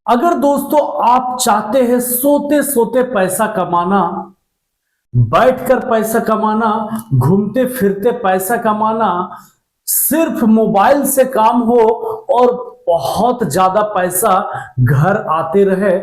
अगर दोस्तों आप चाहते हैं सोते सोते पैसा कमाना, बैठकर पैसा कमाना, घूमते फिरते पैसा कमाना, सिर्फ मोबाइल से काम हो और बहुत ज्यादा पैसा घर आते रहे,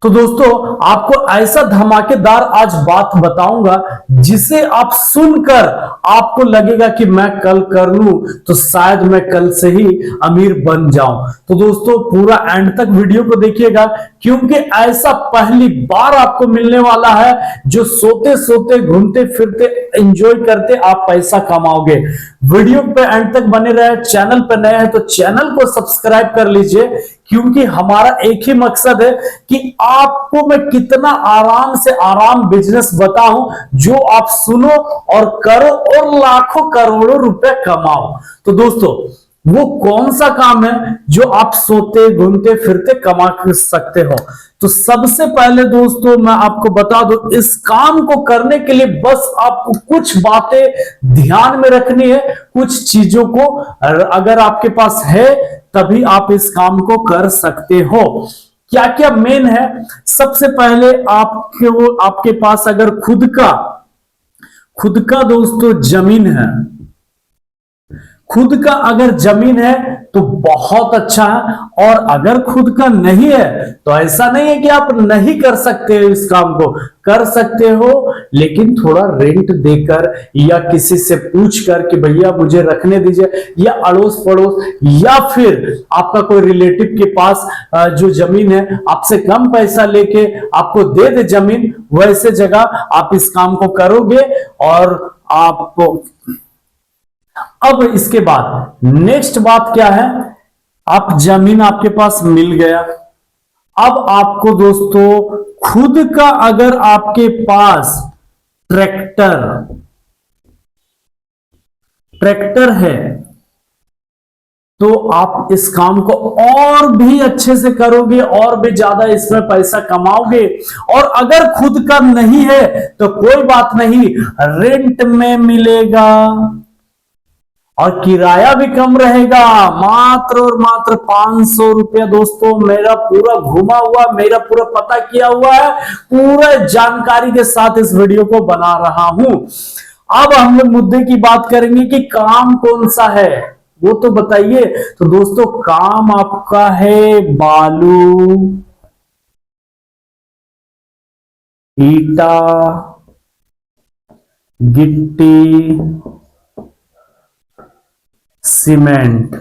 तो दोस्तों आपको ऐसा धमाकेदार आज बात बताऊंगा जिसे आप सुनकर आपको लगेगा कि मैं कल कर लूं तो शायद मैं कल से ही अमीर बन जाऊं। तो दोस्तों पूरा एंड तक वीडियो को देखिएगा, क्योंकि ऐसा पहली बार आपको मिलने वाला है जो सोते सोते घूमते फिरते एंजॉय करते आप पैसा कमाओगे। वीडियो पे एंड तक बने रहे। चैनल पर नए हैं तो चैनल को सब्सक्राइब कर लीजिए, क्योंकि हमारा एक ही मकसद है कि आपको मैं कितना आराम से आराम बिजनेस बताऊं जो आप सुनो और करो और लाखों करोड़ों रुपए कमाओ। तो दोस्तों वो कौन सा काम है जो आप सोते घूमते फिरते कमा सकते हो? तो सबसे पहले दोस्तों मैं आपको बता दूं, इस काम को करने के लिए बस आपको कुछ बातें ध्यान में रखनी है, कुछ चीजों को अगर आपके पास है तभी आप इस काम को कर सकते हो। क्या क्या मेन है? सबसे पहले आपके पास अगर खुद का दोस्तों जमीन है, खुद का अगर जमीन है तो बहुत अच्छा है, और अगर खुद का नहीं है तो ऐसा नहीं है कि आप नहीं कर सकते हो, इस काम को कर सकते हो, लेकिन थोड़ा रेंट देकर या किसी से पूछकर कि भैया मुझे रखने दीजिए, या अड़ोस पड़ोस या फिर आपका कोई रिलेटिव के पास जो जमीन है आपसे कम पैसा लेके आपको दे दे जमीन, वैसे जगह आप इस काम को करोगे। और आप अब इसके बाद नेक्स्ट बात क्या है? आप जमीन आपके पास मिल गया, अब आपको दोस्तों खुद का अगर आपके पास ट्रैक्टर है तो आप इस काम को और भी अच्छे से करोगे और भी ज्यादा इसमें पैसा कमाओगे। और अगर खुद का नहीं है तो कोई बात नहीं, रेंट में मिलेगा और किराया भी कम रहेगा, मात्र और मात्र 500 रुपया। दोस्तों मेरा पूरा घुमा हुआ, मेरा पूरा पता किया हुआ है, पूरा जानकारी के साथ इस वीडियो को बना रहा हूं। अब हम लोग मुद्दे की बात करेंगे कि काम कौन सा है, वो तो बताइए। तो दोस्तों काम आपका है बालू, ईटा, गिट्टी, सीमेंट।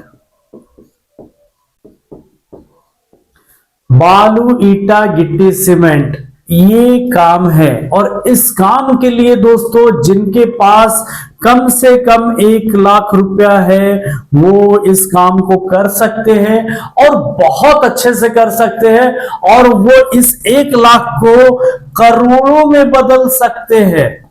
बालू, ईटा, गिट्टी, सीमेंट, ये काम है। और इस काम के लिए दोस्तों जिनके पास कम से कम 1 लाख रुपया है वो इस काम को कर सकते हैं और बहुत अच्छे से कर सकते हैं, और वो इस 1 लाख को करोड़ों में बदल सकते हैं,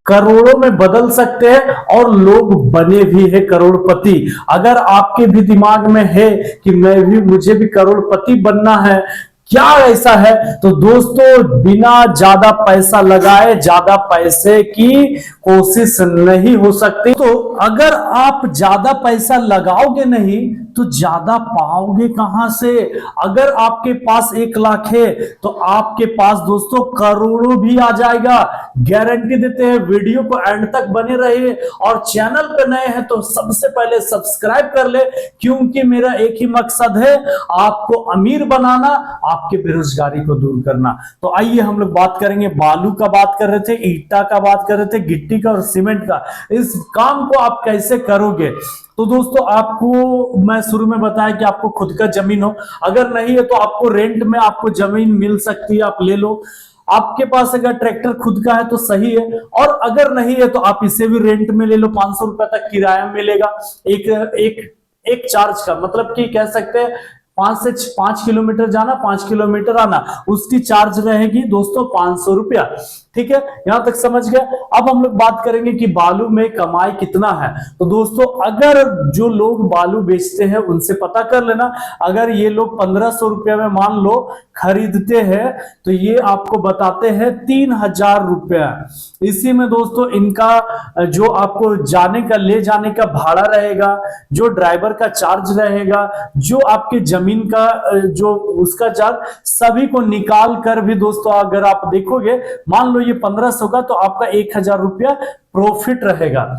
करोड़ों में बदल सकते हैं, और लोग बने भी है करोड़पति। अगर आपके भी दिमाग में है कि मुझे भी करोड़पति बनना है, क्या ऐसा है? तो दोस्तों बिना ज्यादा पैसा लगाए ज्यादा पैसे की कोशिश नहीं हो सकती। तो अगर आप ज्यादा पैसा लगाओगे नहीं तो ज्यादा पाओगे कहां से? अगर आपके पास 1 लाख है तो आपके पास दोस्तों करोड़ों भी आ जाएगा, गारंटी देते हैं। वीडियो को एंड तक बने रहिए, और चैनल पे नए हैं तो सबसे पहले सब्सक्राइब कर ले, क्योंकि मेरा एक ही मकसद है, आपको अमीर बनाना, आपके बेरोजगारी को दूर करना। तो आइए हम लोग बात करेंगे, बालू का बात कर रहे थे, ईटा का बात कर रहे थे, गिट्टी का और सीमेंट का। इस काम को आप कैसे करोगे? तो दोस्तों आपको मैं शुरू में बताया कि आपको खुद का जमीन हो, अगर नहीं है तो आपको रेंट में आपको जमीन मिल सकती है, आप ले लो। आपके पास अगर ट्रैक्टर खुद का है तो सही है, और अगर नहीं है तो आप इसे भी रेंट में ले लो, 500 रुपए तक किराया मिलेगा एक चार्ज का, मतलब कि कह सकते हैं 5 किलोमीटर जाना 5 किलोमीटर आना, उसकी चार्ज रहेगी दोस्तों 500 रुपया। ठीक है, यहां तक समझ गए। अब हम लोग बात करेंगे कि बालू में कमाई कितना है। तो दोस्तों अगर जो लोग बालू बेचते हैं उनसे पता कर लेना, अगर ये लोग 1500 रुपये में मान लो खरीदते हैं तो ये आपको बताते हैं 3000 रुपया। इसी में दोस्तों इनका जो आपको जाने का ले जाने का भाड़ा रहेगा, जो ड्राइवर का चार्ज रहेगा, जो आपके जमीन का जो उसका चार्ज, सभी को निकाल कर भी दोस्तों अगर आप देखोगे, मान लो ये 1500 का, तो आपका 1000 रुपया प्रॉफिट रहेगा।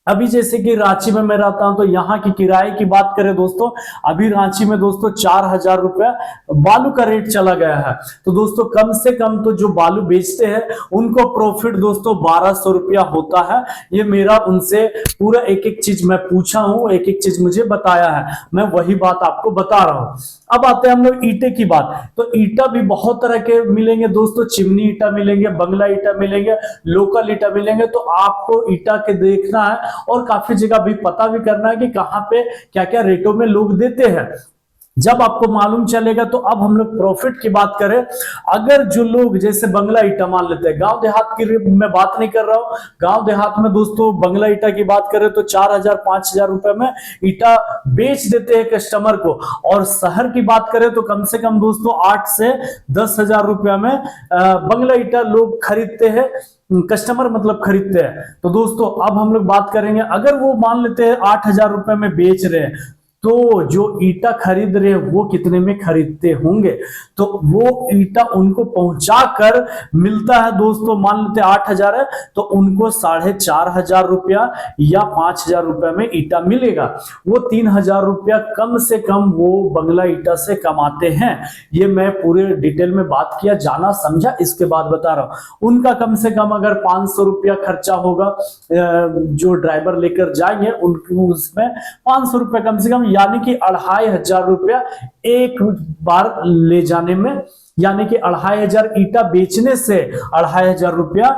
अभी जैसे कि रांची में मैं रहता हूं तो यहाँ की किराए की बात करें दोस्तों, अभी रांची में दोस्तों 4000 रुपया बालू का रेट चला गया है। तो दोस्तों कम से कम तो जो बालू बेचते हैं उनको प्रॉफिट दोस्तों 1200 रुपया होता है। ये मेरा उनसे पूरा एक एक चीज मैं पूछा हूं, एक एक चीज मुझे बताया है, मैं वही बात आपको बता रहा हूं। अब आते हैं हम लोग ईंटे की बात। तो ईंटा भी बहुत तरह के मिलेंगे दोस्तों, चिमनी ईंटा मिलेंगे, बंगला ईंटा मिलेंगे, लोकल ईंटा मिलेंगे। तो आपको ईंटा के देखना है और काफी जगह भी पता भी करना है कि कहां पे क्या क्या रेटों में लोग देते हैं। जब आपको मालूम चलेगा तो अब हम लोग प्रॉफिट की बात करें। अगर जो लोग जैसे बंगला ईंटा मान लेते हैं, गांव देहात की मैं बात नहीं कर रहा हूं, गांव देहात में दोस्तों बंगला ईंटा की बात करें तो 4000 5000 रुपए में ईंटा बेच देते हैं कस्टमर को। और शहर की बात करें तो कम से कम दोस्तों 8 से 10,000 रुपया में बंगला ईंटा लोग खरीदते हैं, कस्टमर मतलब खरीदते हैं। तो दोस्तों अब हम लोग बात करेंगे, अगर वो मान लेते हैं 8000 रुपए में बेच रहे हैं, तो जो ईंटा खरीद रहे हैं वो कितने में खरीदते होंगे। तो वो ईंटा उनको पहुंचाकर मिलता है दोस्तों, मान लेते 8000 है तो उनको 4500 रुपया या 5000 रुपया में ईंटा मिलेगा। वो 3000 रुपया कम से कम वो बंगला ईंटा से कमाते हैं। ये मैं पूरे डिटेल में बात किया, जाना समझा, इसके बाद बता रहा हूं। उनका कम से कम अगर 500 रुपया खर्चा होगा, जो ड्राइवर लेकर जाएंगे उनको उसमें 500 रुपया कम से कम, यानी कि 2500 रुपया एक बार ले जाने में, यानी कि 2500 ईंटा बेचने से 2500 रुपया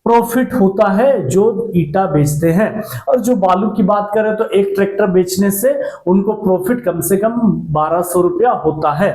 प्रॉफिट होता है जो ईंटा बेचते हैं। और जो बालू की बात करें तो एक ट्रैक्टर बेचने से उनको प्रॉफिट कम से कम 1200 रुपया होता है।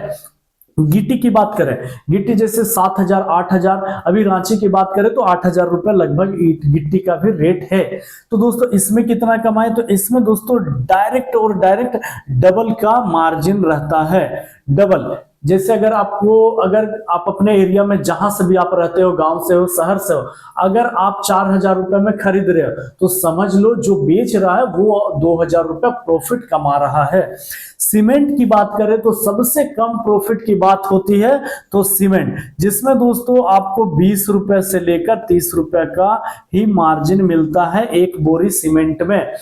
गिट्टी की बात करें, गिट्टी जैसे 7000 8000, अभी रांची की बात करें तो 8000 रुपए लगभग गिट्टी का भी रेट है। तो दोस्तों इसमें कितना कमाए, तो इसमें दोस्तों डायरेक्ट और डायरेक्ट डबल का मार्जिन रहता है। डबल, जैसे अगर आप अपने एरिया में जहां से भी आप रहते हो, गांव से हो शहर से हो, अगर आप 4000 रुपए में खरीद रहे हो तो समझ लो जो बेच रहा है वो 2000 रुपए प्रॉफिट कमा रहा है। सीमेंट की बात करें तो सबसे कम प्रॉफिट की बात होती है तो सीमेंट, जिसमें दोस्तों आपको 20 रुपए से लेकर 30 रुपए का ही मार्जिन मिलता है एक बोरी सीमेंट में।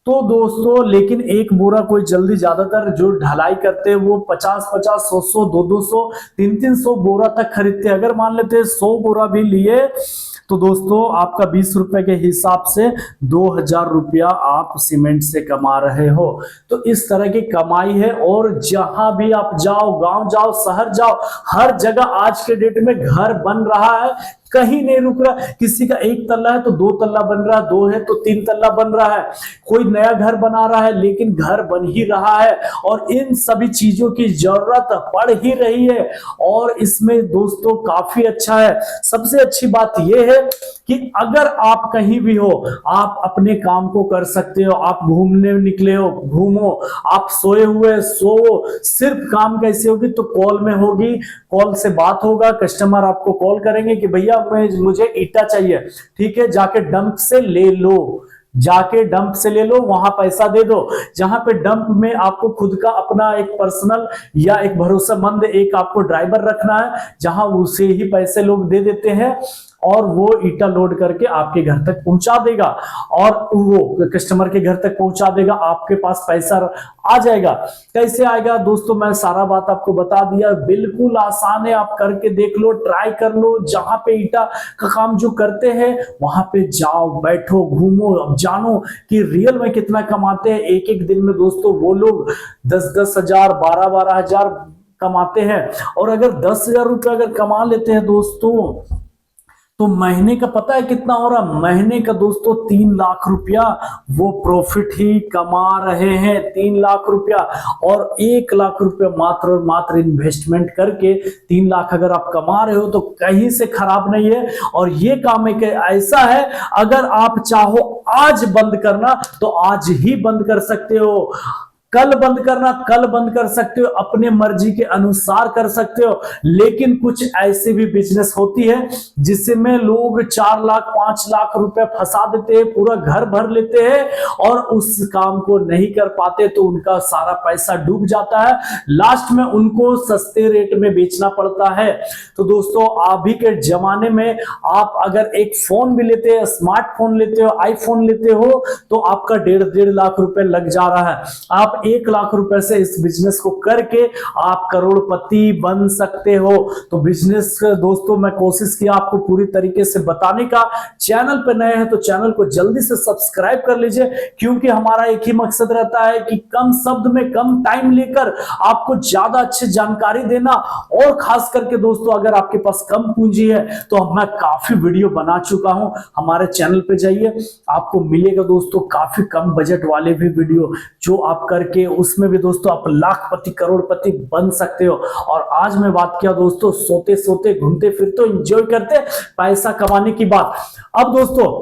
तो दोस्तों लेकिन एक बोरा कोई जल्दी, ज्यादातर जो ढलाई करते हैं वो 50-50 100-100 200-200 300-300 बोरा तक खरीदते हैं। अगर मान लेते हैं 100 बोरा भी लिए तो दोस्तों आपका 20 रुपए के हिसाब से 2000 रुपया आप सीमेंट से कमा रहे हो। तो इस तरह की कमाई है। और जहां भी आप जाओ, गांव जाओ शहर जाओ, हर जगह आज के डेट में घर बन रहा है, कहीं नहीं रुक रहा। किसी का 1 तल्ला है तो 2 तल्ला बन रहा है, 2 है तो 3 तल्ला बन रहा है, कोई नया घर बना रहा है, लेकिन घर बन ही रहा है। और इन सभी चीजों की जरूरत पड़ ही रही है। और इसमें दोस्तों काफी अच्छा है। सबसे अच्छी बात यह है कि अगर आप कहीं भी हो, आप अपने काम को कर सकते हो। आप घूमने निकले हो, घूमो, आप सोए हुए सो, सिर्फ काम कैसे होगी तो कॉल में होगी, कॉल से बात होगा, कस्टमर आपको कॉल करेंगे कि भैया मुझे ईंटा चाहिए, ठीक है, जाके डंप से ले लो, जाके डंप से ले लो, वहां पैसा दे दो। जहां पे डंप में आपको खुद का अपना एक पर्सनल या एक भरोसेमंद एक आपको ड्राइवर रखना है, जहां उसे ही पैसे लोग दे देते हैं और वो ईंटा लोड करके आपके घर तक पहुंचा देगा और वो कस्टमर के घर तक पहुंचा देगा, आपके पास पैसा आ जाएगा। कैसे आएगा दोस्तों, मैं सारा बात आपको बता दिया, बिल्कुल आसान है, आप करके देख लो, ट्राई कर लो। जहां पे ईंटा का काम जो करते हैं वहां पे जाओ, बैठो, घूमो, अब जानो कि रियल में कितना कमाते हैं। एक एक दिन में दोस्तों वो लोग 10-10 हजार 12-12 हजार कमाते हैं। और अगर 10,000 रुपये अगर कमा लेते हैं दोस्तों तो महीने का पता है कितना हो रहा? महीने का दोस्तों 3 लाख रुपया वो प्रॉफिट ही कमा रहे हैं, 3 लाख रुपया। और 1 लाख रुपया मात्र और मात्र इन्वेस्टमेंट करके 3 लाख अगर आप कमा रहे हो तो कहीं से खराब नहीं है। और ये काम एक ऐसा है, अगर आप चाहो आज बंद करना तो आज ही बंद कर सकते हो, कल बंद करना कल बंद कर सकते हो, अपने मर्जी के अनुसार कर सकते हो। लेकिन कुछ ऐसे भी बिजनेस होती है जिसमें लोग 4 लाख 5 लाख रुपए फंसा देते हैं, पूरा घर भर लेते हैं और उस काम को नहीं कर पाते तो उनका सारा पैसा डूब जाता है, लास्ट में उनको सस्ते रेट में बेचना पड़ता है। तो दोस्तों अभी के जमाने में आप अगर एक फोन भी लेते हैं, स्मार्टफोन लेते हो, आईफोन लेते हो तो आपका 1.5 लाख रुपए लग जा रहा है। आप 1 लाख रुपए से इस बिजनेस को करके आप करोड़पति बन सकते हो। तो बिजनेस दोस्तों मैं कोशिश किया आपको पूरी तरीके से बताने का। चैनल पे नए हैं तो चैनल को जल्दी से सब्सक्राइब कर लीजिए, क्योंकि हमारा एक ही मकसद रहता है कि कम शब्द में कम टाइम लेकर आपको ज्यादा अच्छी जानकारी देना। और खास करके दोस्तों अगर आपके पास कम पूंजी है तो मैं काफी वीडियो बना चुका हूं, हमारे चैनल पे जाइए, आपको मिलेगा दोस्तों काफी कम बजट वाले भी वीडियो जो आप करके उसमें भी दोस्तों आप लाखपति करोड़पति बन सकते हो। और आज मैं बात किया दोस्तों सोते सोते घूमते फिरते एंजॉय करते पैसा कमाने की बात। अब दोस्तों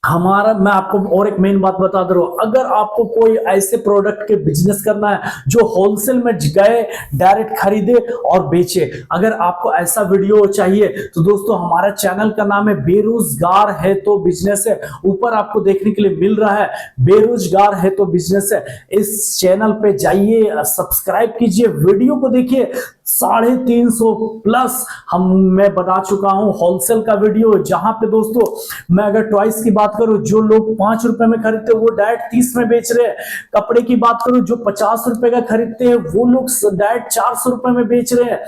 मैं आपको और एक मेन बात बता दे रहा हूं, अगर आपको कोई ऐसे प्रोडक्ट के बिजनेस करना है जो होलसेल में गए डायरेक्ट खरीदे और बेचे, अगर आपको ऐसा वीडियो चाहिए तो दोस्तों हमारा चैनल का नाम है बेरोजगार है तो बिजनेस है, ऊपर आपको देखने के लिए मिल रहा है बेरोजगार है तो बिजनेस है। इस चैनल पे जाइए, सब्सक्राइब कीजिए, वीडियो को देखिए, 350 प्लस मैं बना चुका हूं होलसेल का वीडियो, जहां पे दोस्तों मैं अगर टॉयज की बात करूं जो लोग 5 रुपए में खरीदते हैं वो डायरेक्ट 30 में बेच रहे हैं, कपड़े की बात करूं जो 50 रुपए का खरीदते हैं वो लोग डायरेक्ट 400 रुपए में बेच रहे हैं।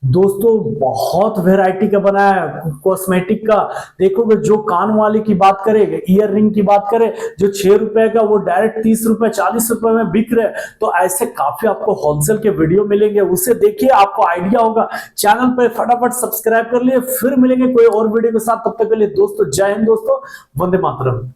दोस्तों बहुत वैरायटी का बनाया है कॉस्मेटिक का, देखोगे जो कान वाले की बात करें, ईयर रिंग की बात करें, जो 6 रुपए का वो डायरेक्ट 30 रुपए 40 रुपए में बिक रहे। तो ऐसे काफी आपको होलसेल के वीडियो मिलेंगे, उसे देखिए आपको आइडिया होगा। चैनल पे फटाफट सब्सक्राइब कर लिए, फिर मिलेंगे कोई और वीडियो के साथ, तब तक के लिए दोस्तों जय हिंद दोस्तों, वंदे मातरम।